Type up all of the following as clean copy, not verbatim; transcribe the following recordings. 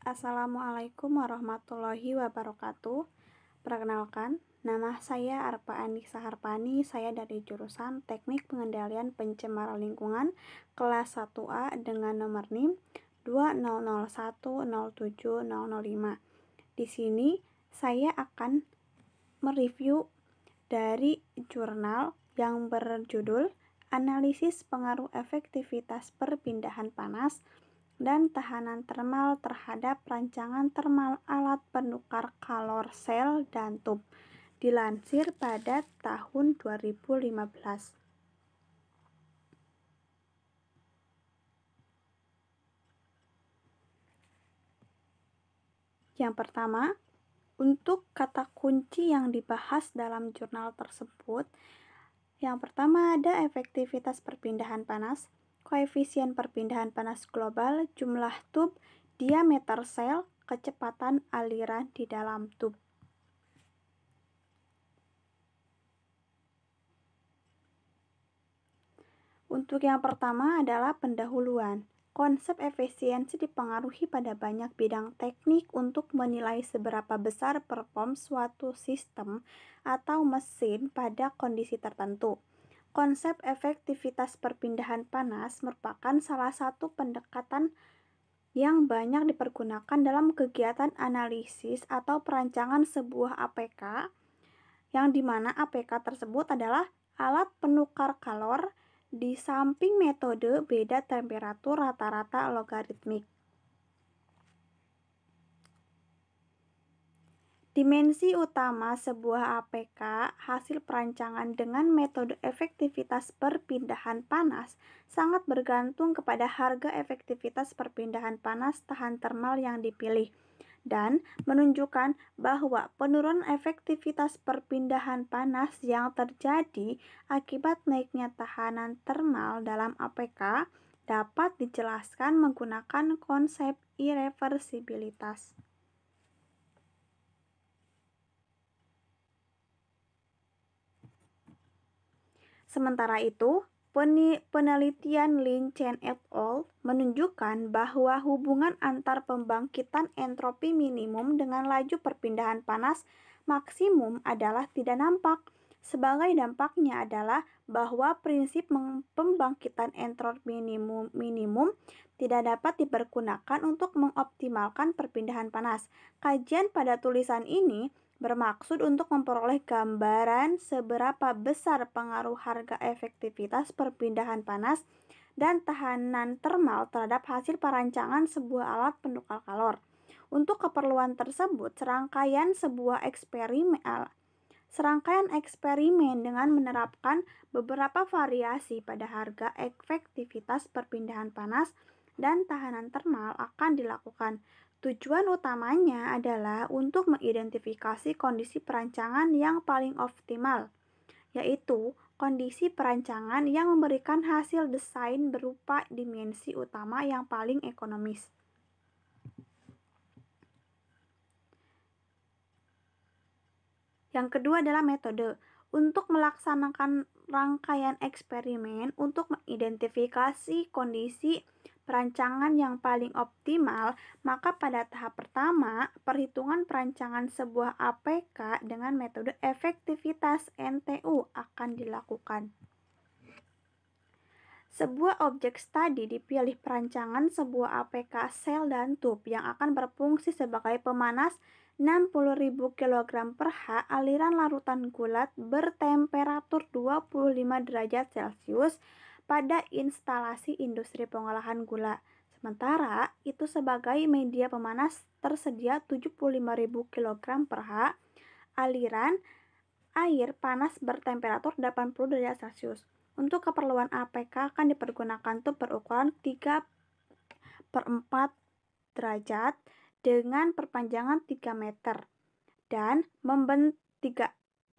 Assalamualaikum warahmatullahi wabarakatuh. Perkenalkan, nama saya Arpa Anissa Harpani. Saya dari jurusan Teknik Pengendalian Pencemaran Lingkungan kelas 1A dengan nomor NIM 200107005. Di sini saya akan mereview dari jurnal yang berjudul Analisis Pengaruh Efektivitas Perpindahan Panas dan Tahanan Termal terhadap Rancangan Termal Alat Penukar Kalor Sel dan Tub, dilansir pada tahun 2015. Yang pertama, untuk kata kunci yang dibahas dalam jurnal tersebut, yang pertama ada efektivitas perpindahan panas, koefisien perpindahan panas global, jumlah tub, diameter sel, kecepatan aliran di dalam tub. Untuk yang pertama adalah pendahuluan. Konsep efisiensi dipengaruhi pada banyak bidang teknik untuk menilai seberapa besar perform suatu sistem atau mesin pada kondisi tertentu. Konsep efektivitas perpindahan panas merupakan salah satu pendekatan yang banyak dipergunakan dalam kegiatan analisis atau perancangan sebuah APK, yang dimana APK tersebut adalah alat penukar kalor di samping metode beda temperatur rata-rata logaritmik. Dimensi utama sebuah APK hasil perancangan dengan metode efektivitas perpindahan panas sangat bergantung kepada harga efektivitas perpindahan panas tahan termal yang dipilih, dan menunjukkan bahwa penurunan efektivitas perpindahan panas yang terjadi akibat naiknya tahanan termal dalam APK dapat dijelaskan menggunakan konsep irreversibilitas. Sementara itu, penelitian Lin Chen et al. Menunjukkan bahwa hubungan antar pembangkitan entropi minimum dengan laju perpindahan panas maksimum adalah tidak nampak. Sebagai dampaknya adalah bahwa prinsip pembangkitan entropi minimum tidak dapat dipergunakan untuk mengoptimalkan perpindahan panas. Kajian pada tulisan ini bermaksud untuk memperoleh gambaran seberapa besar pengaruh harga efektivitas perpindahan panas dan tahanan termal terhadap hasil perancangan sebuah alat penukar kalor. Untuk keperluan tersebut, serangkaian eksperimen dengan menerapkan beberapa variasi pada harga efektivitas perpindahan panas dan tahanan termal akan dilakukan. Tujuan utamanya adalah untuk mengidentifikasi kondisi perancangan yang paling optimal, yaitu kondisi perancangan yang memberikan hasil desain berupa dimensi utama yang paling ekonomis. Yang kedua adalah metode. Untuk melaksanakan rangkaian eksperimen untuk mengidentifikasi kondisi perancangan yang paling optimal, maka pada tahap pertama, perhitungan perancangan sebuah APK dengan metode efektivitas NTU akan dilakukan. Sebuah objek studi dipilih perancangan sebuah APK sel dan tub yang akan berfungsi sebagai pemanas 60.000 kg per H aliran larutan gulat bertemperatur 25 derajat Celcius pada instalasi industri pengolahan gula. Sementara itu sebagai media pemanas tersedia 75.000 kg per H aliran air panas bertemperatur 80 derajat Celcius. Untuk keperluan APK akan dipergunakan tub berukuran 3/4 derajat dengan perpanjangan 3 meter dan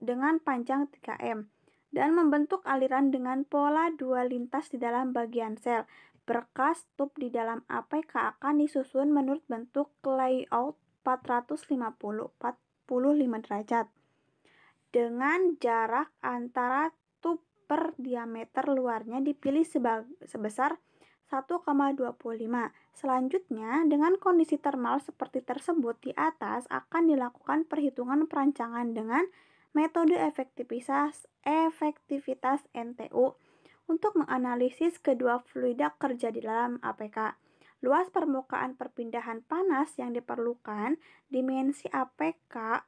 dengan panjang 3 m dan membentuk aliran dengan pola 2 lintas di dalam bagian sel. Berkas tub di dalam APK akan disusun menurut bentuk layout 450-45 derajat dengan jarak antara tub per diameter luarnya dipilih sebesar 1,25. Selanjutnya, dengan kondisi termal seperti tersebut di atas akan dilakukan perhitungan perancangan dengan metode efektivitas NTU untuk menganalisis kedua fluida kerja di dalam APK. Luas permukaan perpindahan panas yang diperlukan, dimensi APK,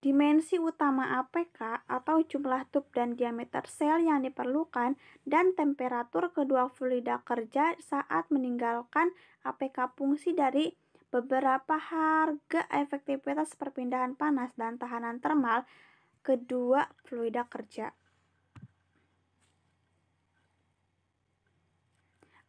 dimensi utama APK atau jumlah tub dan diameter sel yang diperlukan, dan temperatur kedua fluida kerja saat meninggalkan APK fungsi dari beberapa harga efektivitas perpindahan panas dan tahanan termal kedua fluida kerja.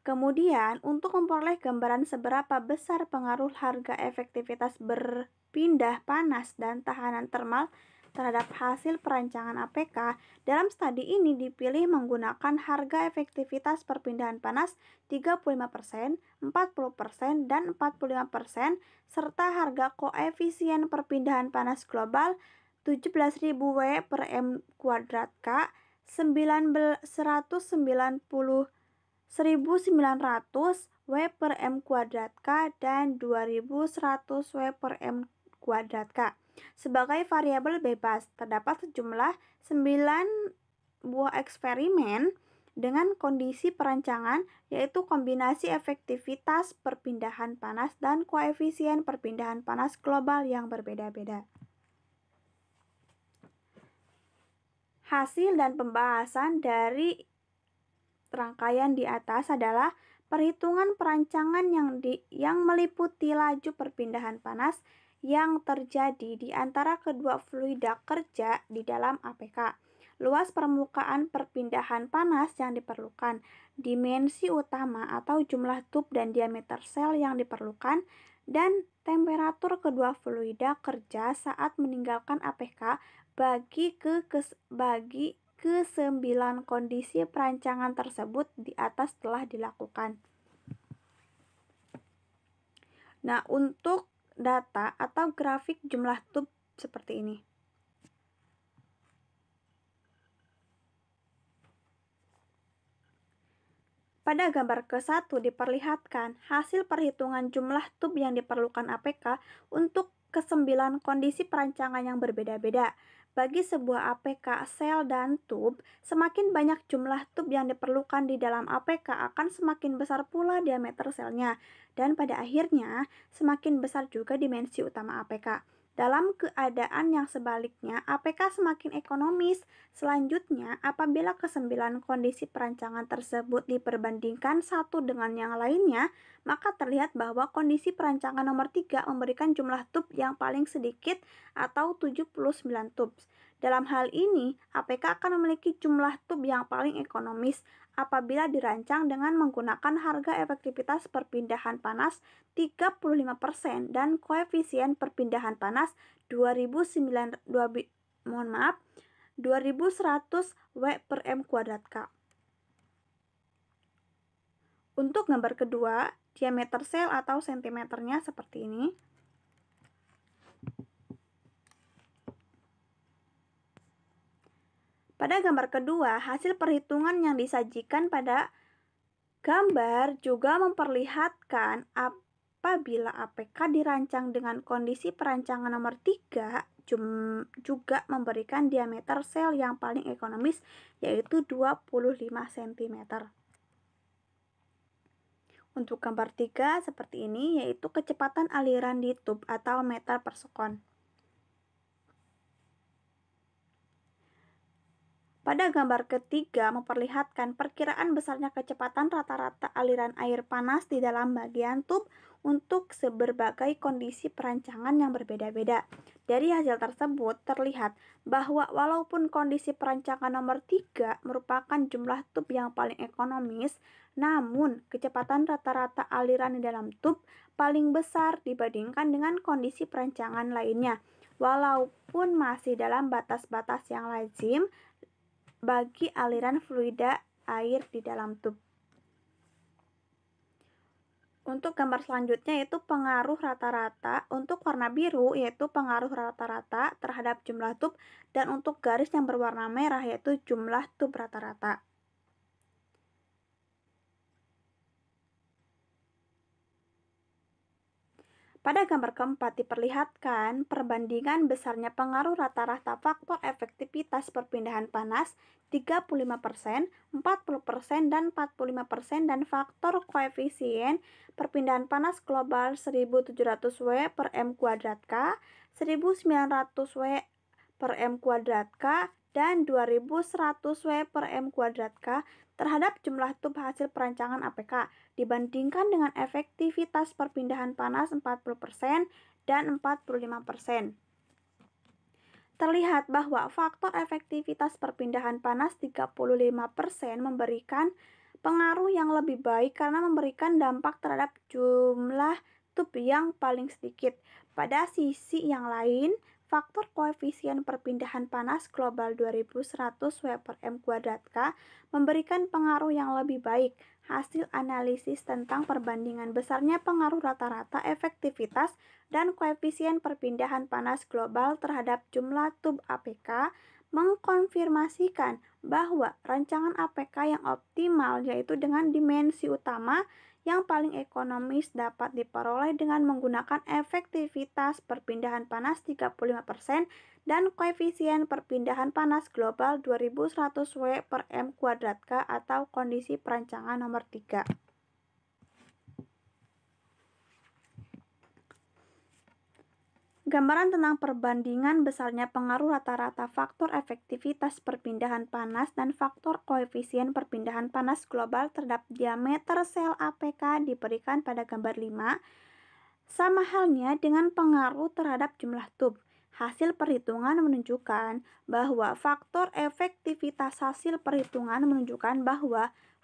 Kemudian, untuk memperoleh gambaran seberapa besar pengaruh harga efektivitas berpindah panas dan tahanan termal terhadap hasil perancangan APK, dalam studi ini dipilih menggunakan harga efektivitas perpindahan panas 35%, 40%, dan 45%, serta harga koefisien perpindahan panas global 17.000 W per M kuadrat K, 1900 W per M kuadrat K, dan 2100 W per M kuadrat K. Sebagai variabel bebas, terdapat sejumlah 9 buah eksperimen dengan kondisi perancangan, yaitu kombinasi efektivitas perpindahan panas dan koefisien perpindahan panas global yang berbeda-beda. Hasil dan pembahasan dari rangkaian di atas adalah perhitungan perancangan yang meliputi laju perpindahan panas yang terjadi di antara kedua fluida kerja di dalam APK, luas permukaan perpindahan panas yang diperlukan, dimensi utama atau jumlah tub dan diameter sel yang diperlukan, dan temperatur kedua fluida kerja saat meninggalkan APK bagi ke-9 kondisi perancangan tersebut di atas telah dilakukan. Nah, untuk data atau grafik jumlah tub seperti ini. Pada gambar ke-1 diperlihatkan hasil perhitungan jumlah tub yang diperlukan APK untuk ke-9 kondisi perancangan yang berbeda-beda. Bagi sebuah APK sel dan tub, semakin banyak jumlah tub yang diperlukan di dalam APK akan semakin besar pula diameter selnya, dan pada akhirnya semakin besar juga dimensi utama APK. Dalam keadaan yang sebaliknya, APK semakin ekonomis. Selanjutnya, apabila ke-9 kondisi perancangan tersebut diperbandingkan satu dengan yang lainnya, maka terlihat bahwa kondisi perancangan nomor 3 memberikan jumlah tub yang paling sedikit atau 79 tub. Dalam hal ini, APK akan memiliki jumlah tub yang paling ekonomis apabila dirancang dengan menggunakan harga efektivitas perpindahan panas 35% dan koefisien perpindahan panas 2100 W per M kuadrat K. Untuk gambar kedua, diameter sel atau sentimeternya seperti ini. Pada gambar kedua, hasil perhitungan yang disajikan pada gambar juga memperlihatkan apabila APK dirancang dengan kondisi perancangan nomor 3 juga memberikan diameter sel yang paling ekonomis, yaitu 25 cm. Untuk gambar 3 seperti ini, yaitu kecepatan aliran di tub atau meter per sekon. Pada gambar ketiga memperlihatkan perkiraan besarnya kecepatan rata-rata aliran air panas di dalam bagian tub untuk berbagai kondisi perancangan yang berbeda-beda. Dari hasil tersebut terlihat bahwa walaupun kondisi perancangan nomor 3 merupakan jumlah tub yang paling ekonomis, namun kecepatan rata-rata aliran di dalam tub paling besar dibandingkan dengan kondisi perancangan lainnya, walaupun masih dalam batas-batas yang lazim bagi aliran fluida air di dalam tub. Untuk gambar selanjutnya yaitu pengaruh rata-rata. Untuk warna biru yaitu pengaruh rata-rata terhadap jumlah tub, dan untuk garis yang berwarna merah yaitu jumlah tub rata-rata. Pada gambar keempat diperlihatkan perbandingan besarnya pengaruh rata-rata faktor efektivitas perpindahan panas 35%, 40%, dan 45%, dan faktor koefisien perpindahan panas global 1700 W per M kuadrat K, 1900 W per M kuadrat K, dan 2100 W per M kuadrat K terhadap jumlah tub hasil perancangan APK dibandingkan dengan efektivitas perpindahan panas 40% dan 45%. Terlihat bahwa faktor efektivitas perpindahan panas 35% memberikan pengaruh yang lebih baik karena memberikan dampak terhadap jumlah tub yang paling sedikit. Pada sisi yang lain, faktor koefisien perpindahan panas global 2100 W per M kuadrat K memberikan pengaruh yang lebih baik. Hasil analisis tentang perbandingan besarnya pengaruh rata-rata efektivitas dan koefisien perpindahan panas global terhadap jumlah tub APK mengkonfirmasikan bahwa rancangan APK yang optimal, yaitu dengan dimensi utama yang paling ekonomis, dapat diperoleh dengan menggunakan efektivitas perpindahan panas 35% dan koefisien perpindahan panas global 2100 W per M kuadrat K atau kondisi perancangan nomor 3. Gambaran tentang perbandingan besarnya pengaruh rata-rata faktor efektivitas perpindahan panas dan faktor koefisien perpindahan panas global terhadap diameter sel APK diberikan pada gambar 5. Sama halnya dengan pengaruh terhadap jumlah tub. Hasil perhitungan menunjukkan bahwa faktor efektivitas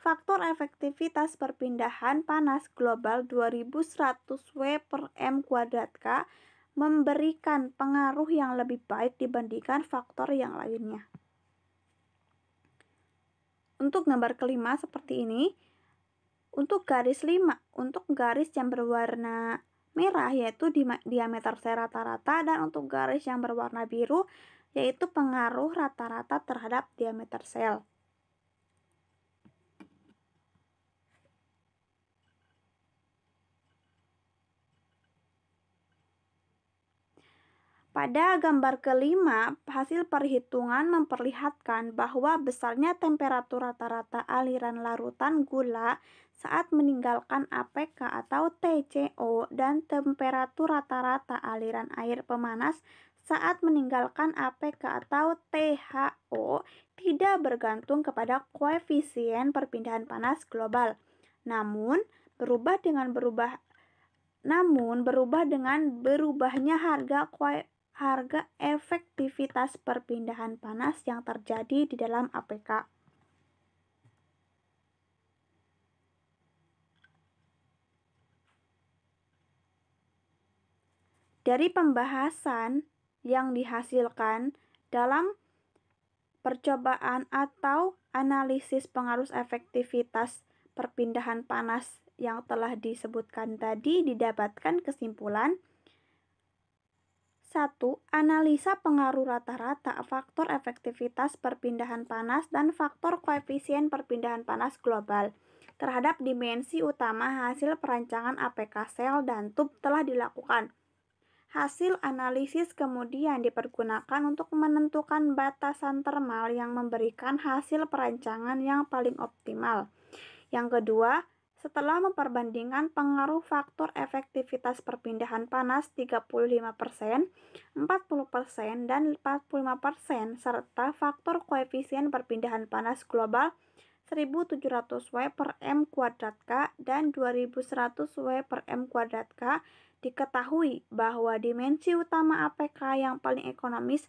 faktor efektivitas perpindahan panas global 2100 W per M kuadrat K memberikan pengaruh yang lebih baik dibandingkan faktor yang lainnya. Untuk gambar kelima seperti ini, untuk garis 5, untuk garis yang berwarna merah yaitu diameter sel rata-rata, dan untuk garis yang berwarna biru yaitu pengaruh rata-rata terhadap diameter sel. Pada gambar kelima, hasil perhitungan memperlihatkan bahwa besarnya temperatur rata-rata aliran larutan gula saat meninggalkan APK atau TCO dan temperatur rata-rata aliran air pemanas saat meninggalkan APK atau THO tidak bergantung kepada koefisien perpindahan panas global. Namun, berubah dengan berubahnya harga efektivitas perpindahan panas yang terjadi di dalam APK. Dari pembahasan yang dihasilkan dalam percobaan atau analisis pengaruh efektivitas perpindahan panas yang telah disebutkan tadi, didapatkan kesimpulan 1. Analisa pengaruh rata-rata faktor efektivitas perpindahan panas dan faktor koefisien perpindahan panas global terhadap dimensi utama hasil perancangan APK sel dan tub telah dilakukan. Hasil analisis kemudian dipergunakan untuk menentukan batasan termal yang memberikan hasil perancangan yang paling optimal. Yang kedua, setelah memperbandingkan pengaruh faktor efektivitas perpindahan panas 35%, 40%, dan 45%, serta faktor koefisien perpindahan panas global 1700 W per M kuadrat K dan 2100 W per M kuadrat K, diketahui bahwa dimensi utama APK yang paling ekonomis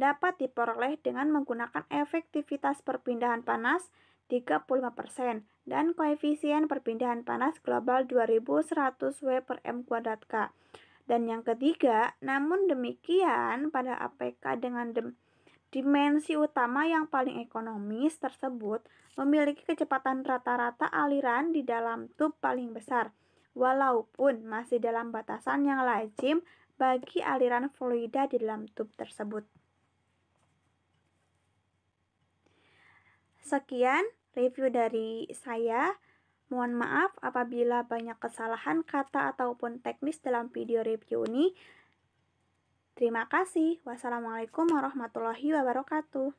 dapat diperoleh dengan menggunakan efektivitas perpindahan panas 35% dan koefisien perpindahan panas global 2100 W per M kuadrat K. Dan yang ketiga, namun demikian pada APK dengan dimensi utama yang paling ekonomis tersebut memiliki kecepatan rata-rata aliran di dalam tub paling besar, walaupun masih dalam batasan yang lazim bagi aliran fluida di dalam tub tersebut. Sekian review dari saya. Mohon maaf apabila banyak kesalahan kata ataupun teknis dalam video review ini. Terima kasih. Wassalamualaikum warahmatullahi wabarakatuh.